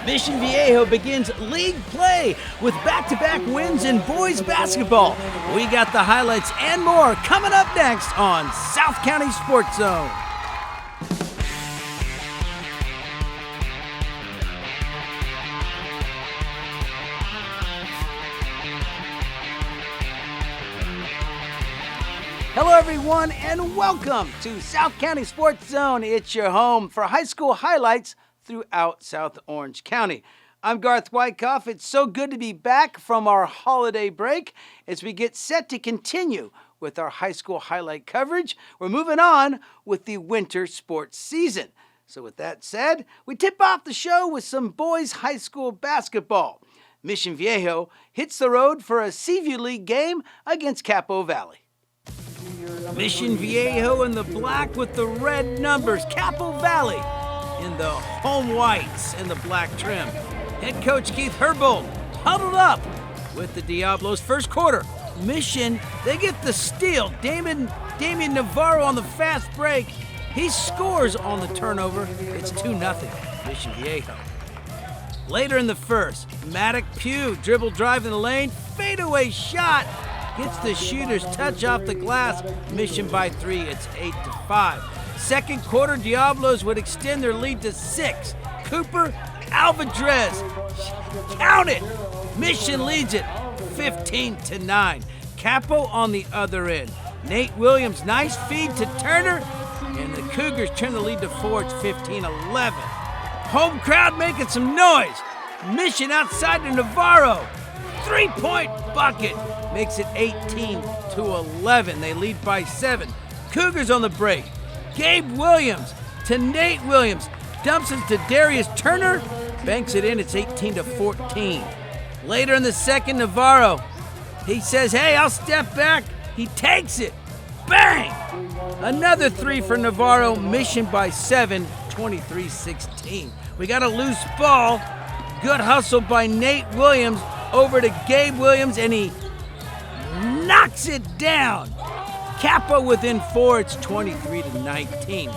Mission Viejo begins league play with back-to-back wins in boys basketball. We got the highlights and more coming up next on South County SportsZone. Hello everyone and welcome to South County SportsZone. It's your home for high school highlights throughout South Orange County. I'm Garth Wyckoff. It's so good to be back from our holiday break as we get set to continue with our high school highlight coverage. We're moving on with the winter sports season. So with that said, we tip off the show with some boys high school basketball. Mission Viejo hits the road for a Seaview League game against Capistrano Valley. Mission Viejo in the black with the red numbers. Capistrano Valley in the home whites and the black trim. Head coach Keith Herbold huddled up with the Diablos. First quarter, Mission, they get the steal. Damian Navarro on the fast break. He scores on the turnover. It's 2-0 Mission Viejo. Later in the first, Maddox Pugh dribble drive in the lane. Fadeaway shot. Gets the shooter's touch off the glass. Mission by 3. It's 8-5. Second quarter, Diablos would extend their lead to 6. Cooper Alvarez. Count it! Mission leads it 15-9. Capo on the other end. Nate Williams, nice feed to Turner. And the Cougars turn the lead to 4. It's 15-11. Home crowd making some noise. Mission outside to Navarro. Three-point bucket makes it 18-11. They lead by 7. Cougars on the break. Gabe Williams to Nate Williams. Dumps it to Darius Turner. Banks it in. It's 18-14. Later in the second, Navarro. He says, hey, I'll step back. He takes it. Bang! Another 3 for Navarro. Mission by 7. 23-16. We got a loose ball. Good hustle by Nate Williams. Over to Gabe Williams, and he knocks it down. Capo within 4, it's 23-19.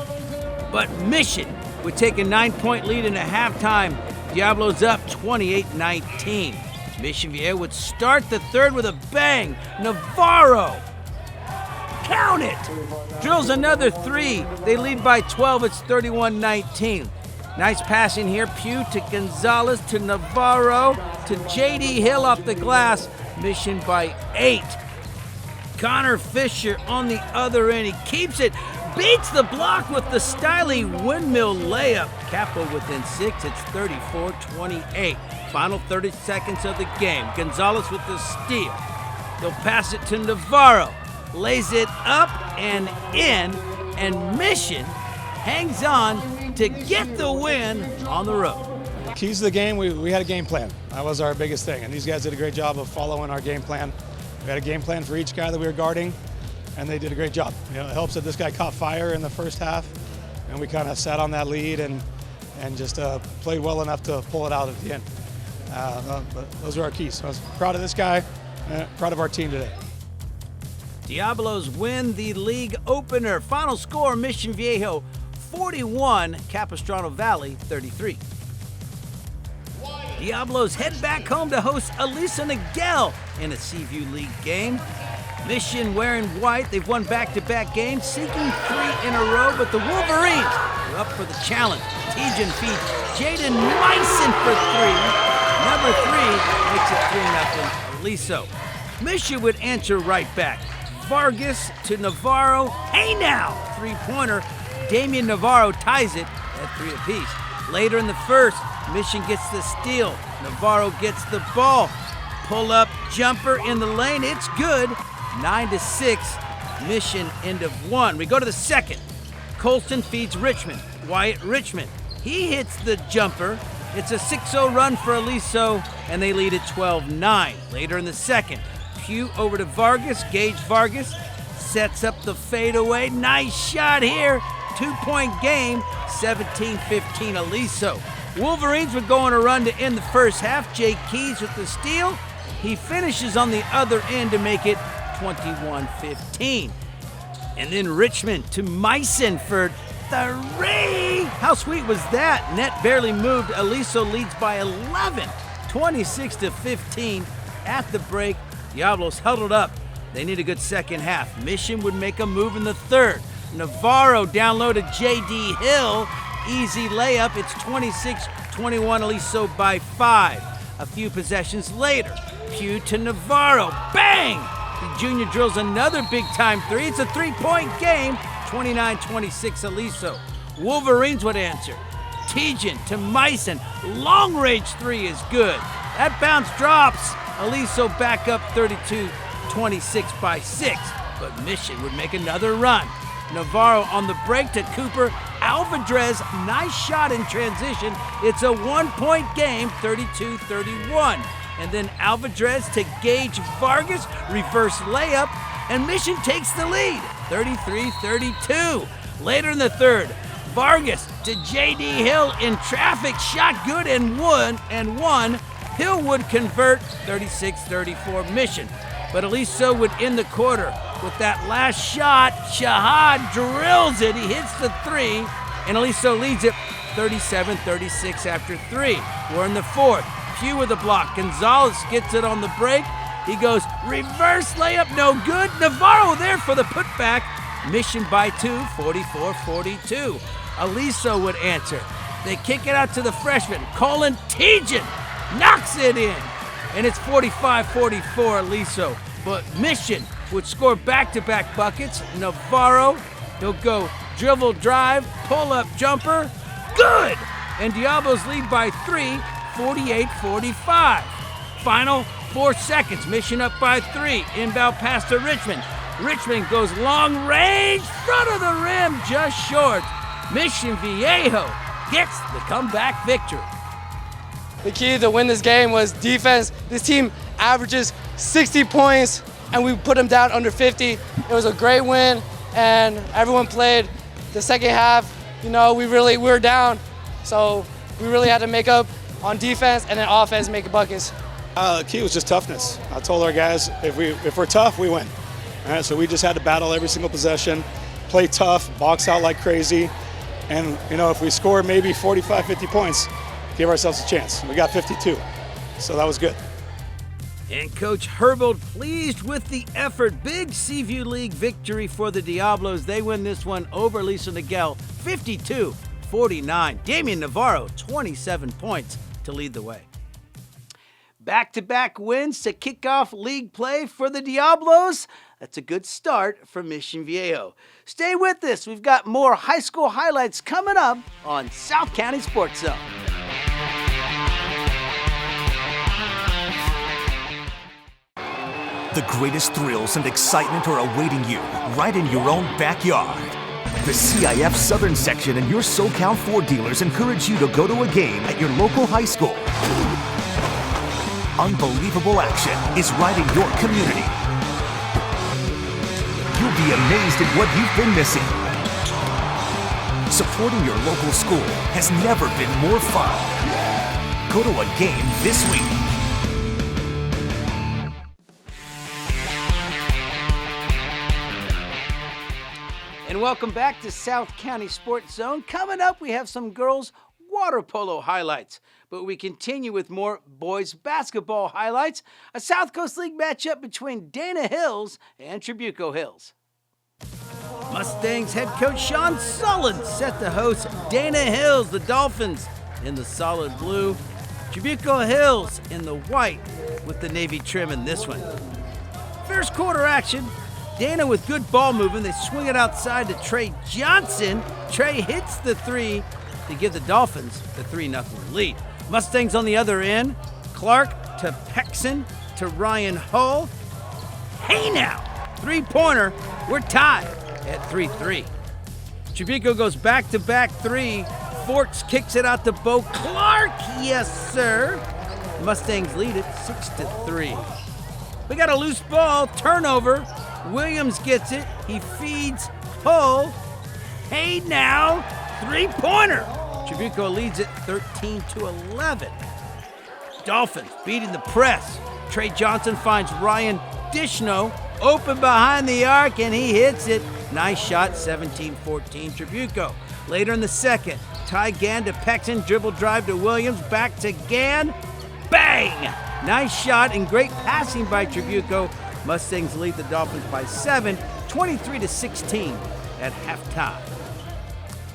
But Mission would take a 9-point lead in a halftime. Diablos up 28-19. Mission Viejo would start the third with a bang. Navarro, count it, drills another 3. They lead by 12, it's 31-19. Nice passing here, Pugh to Gonzalez, to Navarro, to J.D. Hill off the glass. Mission by 8. Connor Fisher on the other end. He keeps it, beats the block with the styly windmill layup. Capo within 6, it's 34-28. Final 30 seconds of the game. Gonzalez with the steal. They'll pass it to Navarro. Lays it up and in, and Mission hangs on to get the win on the road. Keys to the game, we had a game plan. That was our biggest thing, and these guys did a great job of following our game plan. We had a game plan for each guy that we were guarding, and they did a great job. You know, it helps that this guy caught fire in the first half, and we kind of sat on that lead and just played well enough to pull it out at the end. But those are our keys. So I was proud of this guy, proud of our team today. Diablos win the league opener. Final score, Mission Viejo 41, Capistrano Valley 33. Diablos head back home to host Aliso Niguel in a Seaview League game. Mission wearing white, they've won back-to-back games, seeking 3 in a row, but the Wolverines are up for the challenge. Tejan feeds Jaden Myson for 3. Number 3 makes it 3-0 Aliso. Mission would answer right back. Vargas to Navarro. Hey now! 3-pointer. Damian Navarro ties it at 3 apiece. Later in the first, Mission gets the steal. Navarro gets the ball. Pull up jumper in the lane. It's good. 9-6. Mission end of 1. We go to the second. Colston feeds Richmond. Wyatt Richmond. He hits the jumper. It's a 6-0 run for Aliso, and they lead at 12-9. Later in the second, Pugh over to Vargas. Gage Vargas sets up the fadeaway. Nice shot here. 2-point game, 17-15 Aliso. Wolverines would go on a run to end the first half. Jay Keys with the steal. He finishes on the other end to make it 21-15. And then Richmond to Myson for 3. How sweet was that? Net barely moved. Aliso leads by 11, 26-15. At the break, Diablos huddled up. They need a good second half. Mission would make a move in the third. Navarro down low to J.D. Hill. Easy layup. It's 26-21, Aliso by 5. A few possessions later, Pugh to Navarro. Bang! The junior drills another big-time three. It's a three-point game. 29-26, Aliso. Wolverines would answer. Tejan to Meissen. Long-range three is good. That bounce drops. Aliso back up 32-26 by 6. But Mission would make another run. Navarro on the break to Cooper. Alvarez, nice shot in transition. It's a one-point game, 32-31. And then Alvarez to Gage Vargas, reverse layup, and Mission takes the lead, 33-32. Later in the third, Vargas to J.D. Hill in traffic, shot good and one. Hill would convert, 36-34 Mission. But Aliso would end the quarter with that last shot. Shahad drills it, he hits the three, and Aliso leads it 37-36 after 3. We're in the fourth. Pugh with a block. Gonzalez gets it on the break. He goes reverse layup, no good. Navarro there for the putback. Mission by 2, 44-42. Aliso would answer. They kick it out to the freshman, Colin Tejan. Knocks it in. And it's 45-44 Aliso. But Mission would score back-to-back buckets. Navarro, he'll go dribble drive, pull-up jumper. Good! And Diablos lead by 3, 48-45. Final 4 seconds. Mission up by 3. Inbound pass to Richmond. Richmond goes long range, front of the rim, just short. Mission Viejo gets the comeback victory. The key to win this game was defense. This team averages 60 points, and we put them down under 50. It was a great win, and everyone played. The second half, we were down, so we really had to make up on defense and then offense, make buckets. The key was just toughness. I told our guys, if we're tough, we win. All right, so we just had to battle every single possession, play tough, box out like crazy, and if we score maybe 45, 50 points, give ourselves a chance. We got 52, so that was good. And Coach Herbold pleased with the effort. Big Seaview League victory for the Diablos. They win this one over Aliso Niguel, 52-49. Damian Navarro, 27 points to lead the way. Back-to-back wins to kick off league play for the Diablos. That's a good start for Mission Viejo. Stay with us. We've got more high school highlights coming up on South County SportsZone. The greatest thrills and excitement are awaiting you right in your own backyard. The CIF Southern Section and your SoCal Ford dealers encourage you to go to a game at your local high school. Unbelievable action is right in your community. You'll be amazed at what you've been missing. Supporting your local school has never been more fun. Go to a game this week. And welcome back to South County SportsZone. Coming up, we have some girls' water polo highlights. But we continue with more boys' basketball highlights. A South Coast League matchup between Dana Hills and Trabuco Hills. Mustangs head coach Sean Sullen set to host Dana Hills, the Dolphins, in the solid blue. Trabuco Hills in the white with the navy trim in this one. First quarter action. Dana with good ball movement. They swing it outside to Trey Johnson. Trey hits the three to give the Dolphins the 3-0 lead. Mustangs on the other end. Clark to Pexon to Ryan Hull. Hey now! Three-pointer. We're tied at 3-3. Trabuco goes back-to-back three. Forks kicks it out to Bo Clark. Yes, sir. Mustangs lead it 6-3. We got a loose ball. Turnover. Williams gets it. He feeds Hull. Hey now! Three-pointer. Trabuco leads it 13-11. Dolphins beating the press. Trey Johnson finds Ryan Dishno open behind the arc, and he hits it. Nice shot, 17-14 Trabuco. Later in the second, Ty Gann to Pexton, dribble drive to Williams, back to Gann. Bang! Nice shot and great passing by Trabuco. Mustangs lead the Dolphins by 7, 23-16 at halftime.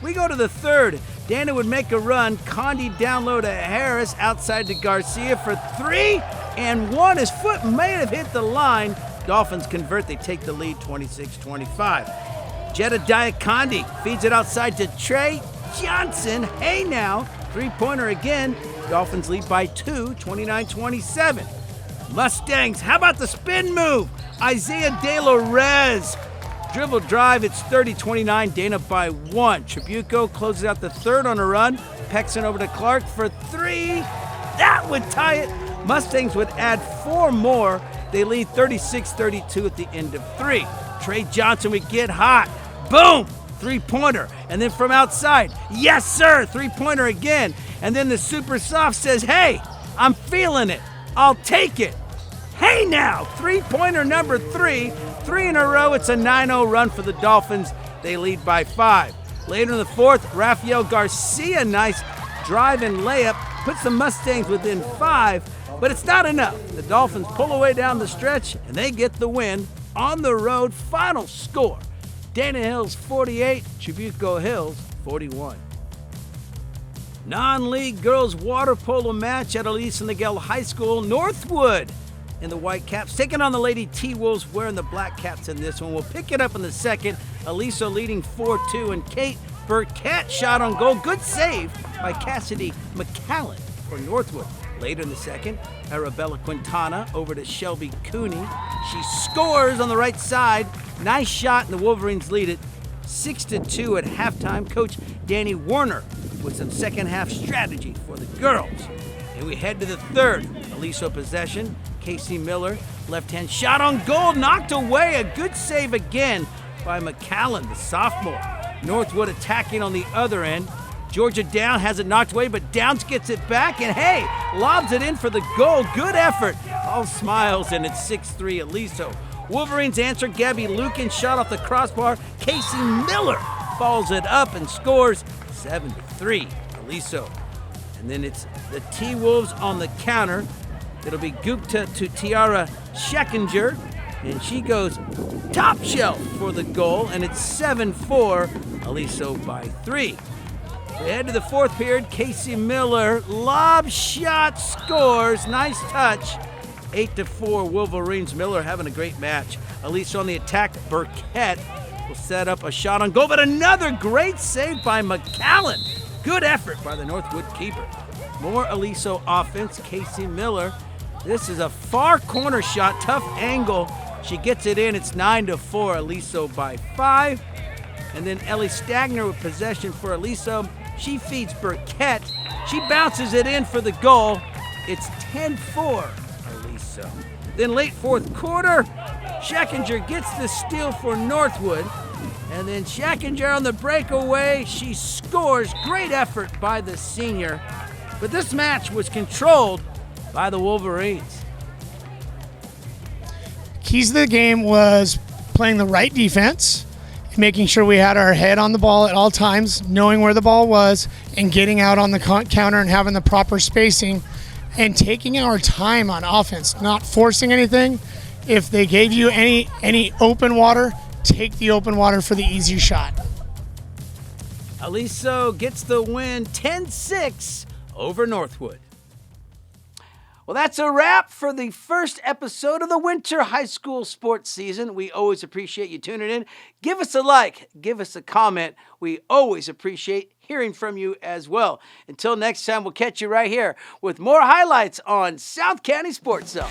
We go to the third. Dana would make a run. Condi down low to Harris, outside to Garcia for 3 and 1. His foot may have hit the line. Dolphins convert. They take the lead 26-25. Jedediah Condi feeds it outside to Trey Johnson. Hey now, three-pointer again. Dolphins lead by 2, 29-27. Mustangs, how about the spin move? Isaiah De La Rez. Dribble drive, it's 30-29, Dana by 1. Trabuco closes out the third on a run. Pexton over to Clark for 3. That would tie it. Mustangs would add 4 more. They lead 36-32 at the end of 3. Trey Johnson would get hot. Boom! Three-pointer. And then from outside, yes, sir, three-pointer again. And then the super soft says, hey, I'm feeling it. I'll take it. Hey now, three-pointer number 3. 3 in a row. It's a 9-0 run for the Dolphins. They lead by 5. Later in the fourth, Rafael Garcia, nice drive and layup, puts the Mustangs within 5, but it's not enough. The Dolphins pull away down the stretch, and they get the win on the road. Final score, Dana Hills 48, Trabuco Hills 41. Non-league girls water polo match at Aliso Niguel High School. Northwood in the white caps taking on the Lady T-Wolves wearing the black caps in this one. We'll pick it up in the second. Aliso leading 4-2, and Kate Burkett shot on goal. Good save by Cassidy McCallan for Northwood. Later in the second, Arabella Quintana over to Shelby Cooney. She scores on the right side. Nice shot, and the Wolverines lead it 6-2 at halftime. Coach Danny Warner with some second half strategy for the girls. And we head to the third. Aliso possession. Casey Miller, left-hand shot on goal, knocked away. A good save again by McCallan, the sophomore. Northwood attacking on the other end. Georgia Down has it knocked away, but Downs gets it back, and hey, lobs it in for the goal. Good effort. All smiles, and it's 6-3 Aliso. Wolverines answer. Gabby Lukin shot off the crossbar. Casey Miller follows it up and scores 7-3 Aliso. And then it's the T-Wolves on the counter. It'll be Gupta to Tiara Scheckinger, and she goes top shelf for the goal, and it's 7-4, Aliso by 3. We head to the fourth period. Casey Miller, lob shot, scores. Nice touch. 8-4, Wolverines. Miller having a great match. Aliso on the attack. Burkett will set up a shot on goal, but another great save by McCallan. Good effort by the Northwood keeper. More Aliso offense. Casey Miller. This is a far corner shot, tough angle. She gets it in. It's 9-4, Aliso by 5. And then Ellie Stagner with possession for Aliso. She feeds Burkett. She bounces it in for the goal. It's 10-4, Aliso. Then late fourth quarter, Scheckinger gets the steal for Northwood. And then Scheckinger on the breakaway. She scores. Great effort by the senior. But this match was controlled by the Wolverines. Keys to the game was playing the right defense, making sure we had our head on the ball at all times, knowing where the ball was, and getting out on the counter and having the proper spacing, and taking our time on offense, not forcing anything. If they gave you any open water, take the open water for the easy shot. Aliso gets the win 10-6 over Northwood. Well, that's a wrap for the first episode of the winter high school sports season. We always appreciate you tuning in. Give us a like, give us a comment. We always appreciate hearing from you as well. Until next time, we'll catch you right here with more highlights on South County Sports Zone.